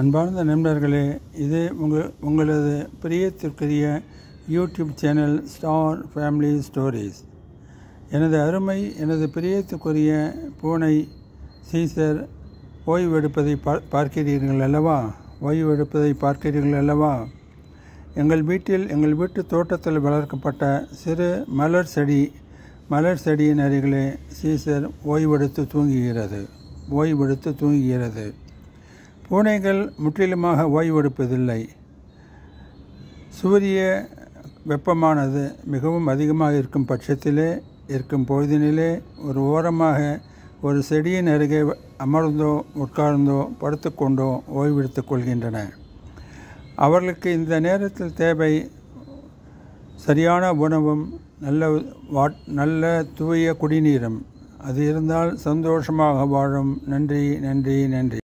அன்பார்ந்த நண்பர்களே, இது உங்களது பிரியத்திற்குரிய YouTube channel star family stories. எனது பிரியத்துக்குரிய பூனை சீசர் ஓய்வெடுப்பதை பார்க்கிறீர்கள் அல்லவா? எங்கள் வீட்டு தோட்டத்தில் வளர்க்கப்பட்ட சிறு மலர் செடியின் அருகிலே சீசர் ஓய்வெடுத்து தூங்குகிறது. பூனைகள் முற்றிலுமாக ஓய்வெடுப்பதில்லை. சூரிய வெப்பமானது மிகவும் அதிகமாக இருக்கும் பொழுதினிலே ஒரு ஓரமாக ஒரு செடியின் அருகே அமர்ந்தோ உட்கார்ந்தோ படுத்துக்கொண்டோ ஓய்வெடுத்துக் கொள்கின்றன. அவர்களுக்கு இந்த நேரத்தில் தேவை சரியான உணவும் நல்ல தூய குடிநீரும். அது இருந்தால் சந்தோஷமாக வாழும். நன்றி.